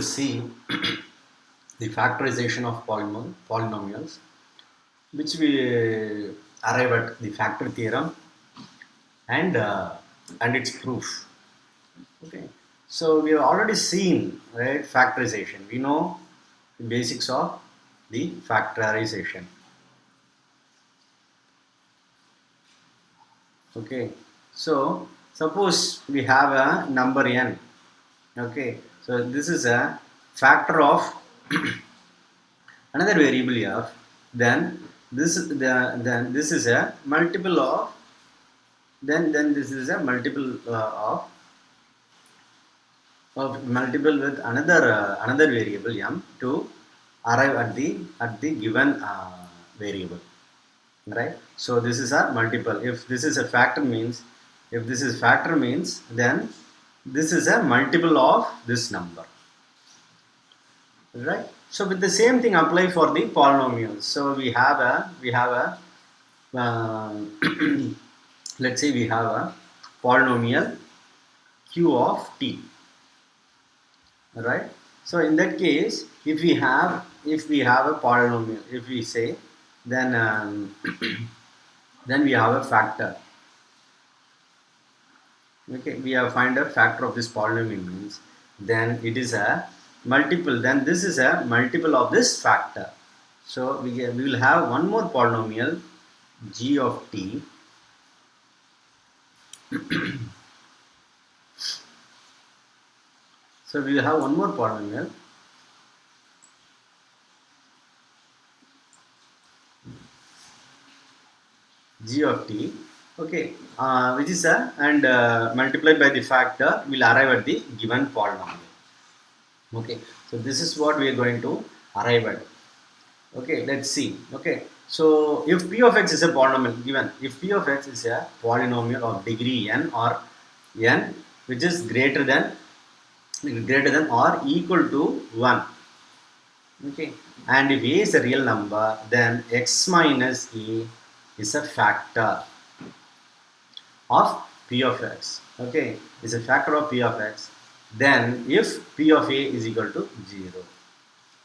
See the factorization of polynomials, which we arrive at the factor theorem and its proof. Okay, so we have already seen, right, factorization. We know the basics of the factorization. Okay, so suppose we have a number n. Okay, so this is a factor of another variable f. Then this is a multiple of then this is a multiple of multiple with another variable m to arrive at the given variable, right? So this is a multiple. If this is a factor means, if this is factor means, then this is a multiple of this number, right? So with the same thing apply for the polynomials. So we have a uh, let's say we have a polynomial q of t, right? So in that case, if we have a polynomial, if we say, then then we have a factor. Okay, we have find a factor of this polynomial means, then it is a multiple, then this is a multiple of this factor. So we will have one more polynomial g of t. So we will have one more polynomial g of t, okay, which is a, and multiplied by the factor will arrive at the given polynomial. Okay, so this is what we are going to arrive at. Okay, let's see. Okay, so if p of x is a polynomial given, if p of x is a polynomial of degree n or n which is greater than or equal to 1. Okay, and if a is a real number, then x minus a is a factor of p of x. Okay, is a factor of p of x. Then if p of a is equal to 0.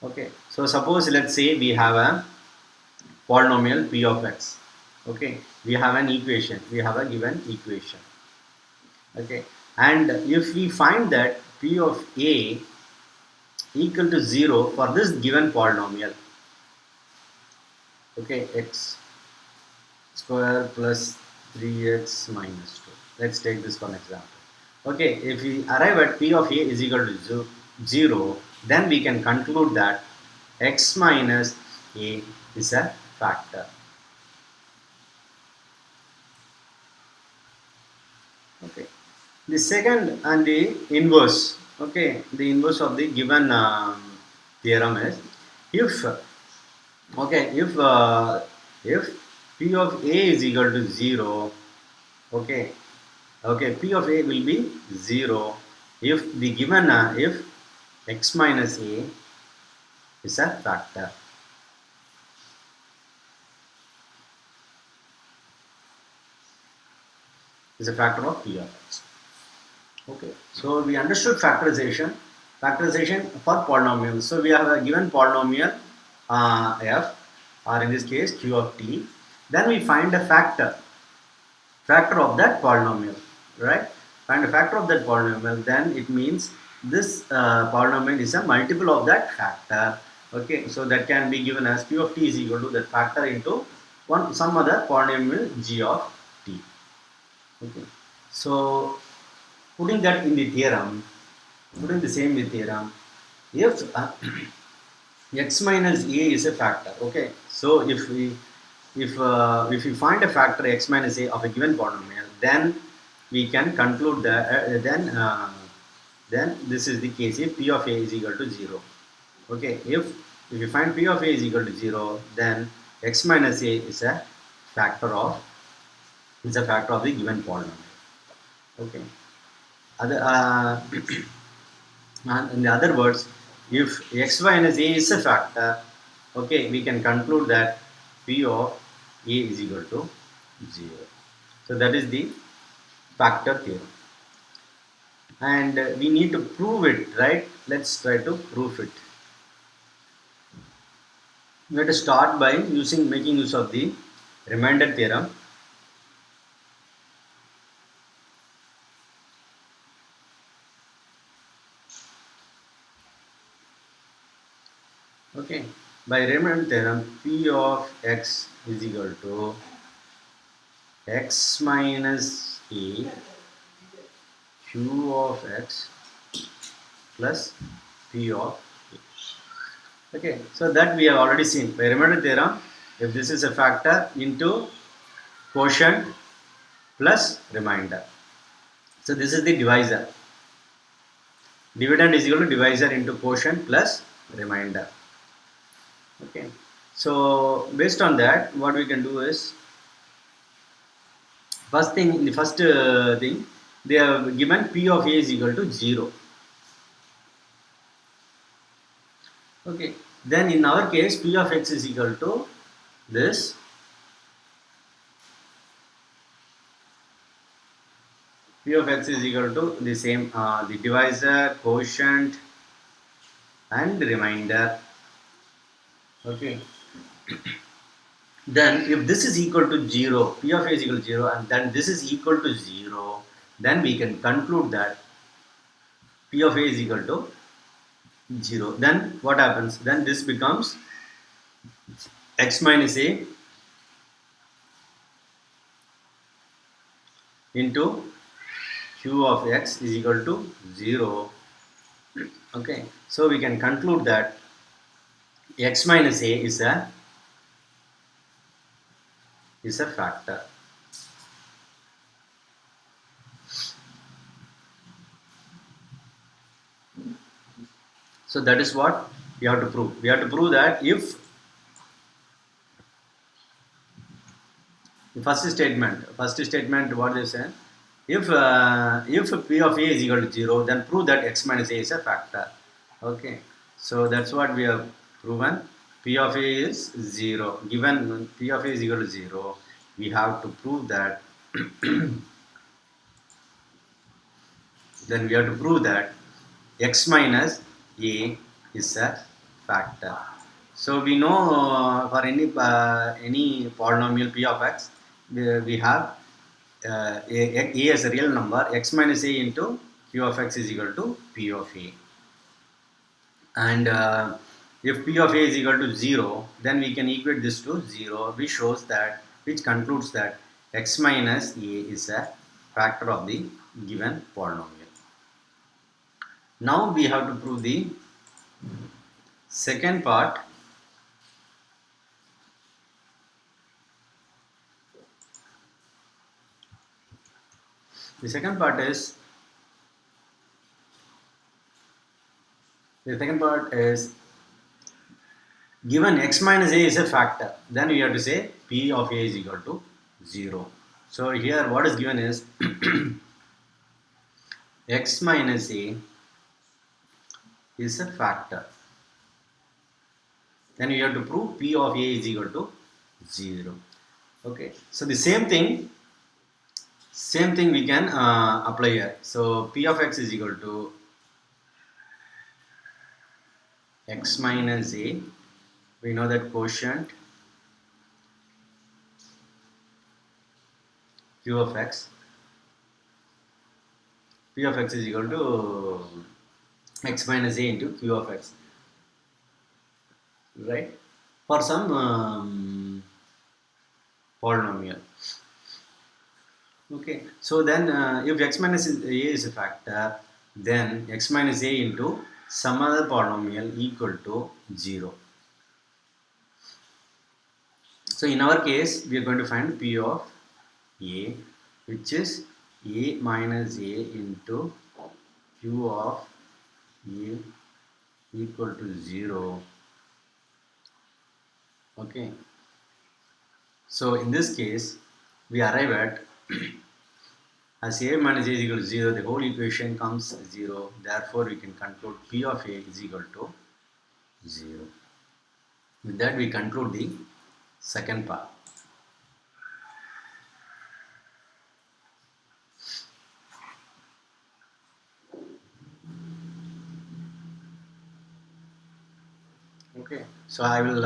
Okay, so suppose let's say we have a polynomial p of x. Okay, we have an equation, we have a given equation. Okay, and if we find that p of a equal to 0 for this given polynomial, okay, x square plus 3x minus 2. Let's take this one example. Okay, if we arrive at p of a is equal to 0, then we can conclude that x minus a is a factor. Okay, the second and the inverse. Okay, the inverse of the given theorem is, if okay, if p of a is equal to 0, okay, okay, p of a will be 0 if the given if x minus a is a factor. Is a factor of p of x. Okay, so we understood factorization. Factorization for polynomials. So we have a given polynomial f, or in this case q of t. Then we find a factor of that polynomial, right? Find a factor of that polynomial. Then it means this polynomial is a multiple of that factor. Okay, so that can be given as q of t is equal to that factor into some other polynomial g of t. Okay, so putting that in the theorem, putting the same in the theorem, if x minus a is a factor, okay, so if we find a factor x minus a of a given polynomial, then we can conclude that then this is the case if p of a is equal to 0. Okay, if you find p of a is equal to 0, then x minus a is a factor of the given polynomial. Okay, other and in the other words, if x minus a is a factor, okay, we can conclude that p of a is equal to 0. So that is the factor theorem. and we need to prove it, right? Let's try to prove it. We have to start by making use of the remainder theorem. Okay, by remainder theorem, P of x is equal to x minus a q of x plus P of a. Okay, so that we have already seen by remainder theorem. If this is a factor into quotient plus remainder, so this is the divisor. Dividend is equal to divisor into quotient plus remainder. Okay, so based on that, what we can do is, first thing, the first thing, they have given P of A is equal to 0. Okay, then in our case, P of x is equal to this. P of x is equal to the same, the divisor, quotient, and remainder. Okay. Then if this is equal to 0, P of A is equal to 0, and then this is equal to 0, then we can conclude that P of A is equal to 0. Then what happens? Then this becomes x minus A into q of x is equal to 0. Okay, so we can conclude that x minus A is a factor. So that is what we have to prove. We have to prove that if the first statement what they say, if P of A is equal to 0, then prove that x minus A is a factor. Okay, so that's what we have proven. P of A is 0. Given P of A is equal to 0, we have to prove that then we have to prove that x minus A is a factor. So we know for any polynomial P of x, we have A as a real number, x minus A into Q of x is equal to P of A. And if P of A is equal to 0, then we can equate this to 0, which concludes that x minus A is a factor of the given polynomial. Now we have to prove the second part. The second part is given x minus A is a factor, then we have to say P of A is equal to 0. So here what is given is x minus A is a factor. Then you have to prove P of A is equal to 0. Okay, so the same thing we can apply here. So P of x is equal to x minus A. We know that quotient Q of x. P of x is equal to x minus A into Q of x. Right? For some polynomial. Okay, so then if x minus A is a factor, then x minus A into some other polynomial equal to 0. So in our case, we are going to find P of A, which is A minus A into Q of A equal to 0. Okay. So in this case, we arrive at as A minus A is equal to 0, the whole equation comes 0. Therefore, we can conclude P of A is equal to 0. With that, we conclude the second part. Okay, so I will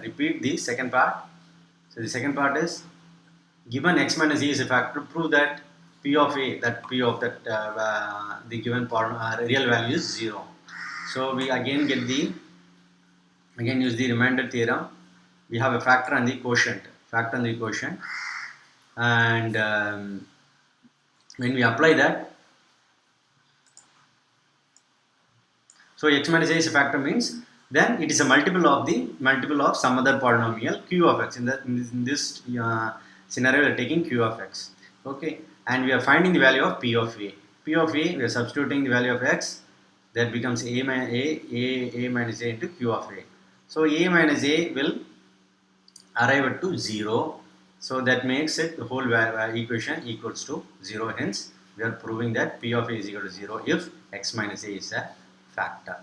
repeat the second part. So the second part is, given x minus e is a factor, prove that p of a, that p of that the given real value is 0. So we again use the remainder theorem. We have a factor and the quotient, and when we apply that, so x minus a is a factor means then it is a multiple of some other polynomial q of x. In this scenario, we are taking q of x. Okay, and we are finding the value of p of a. P of a, we are substituting the value of x. That becomes a minus a into q of a. So a minus a will arrive at to 0. So that makes it the whole equation equals to 0. Hence, we are proving that p of a is equal to 0 if x minus a is a factor.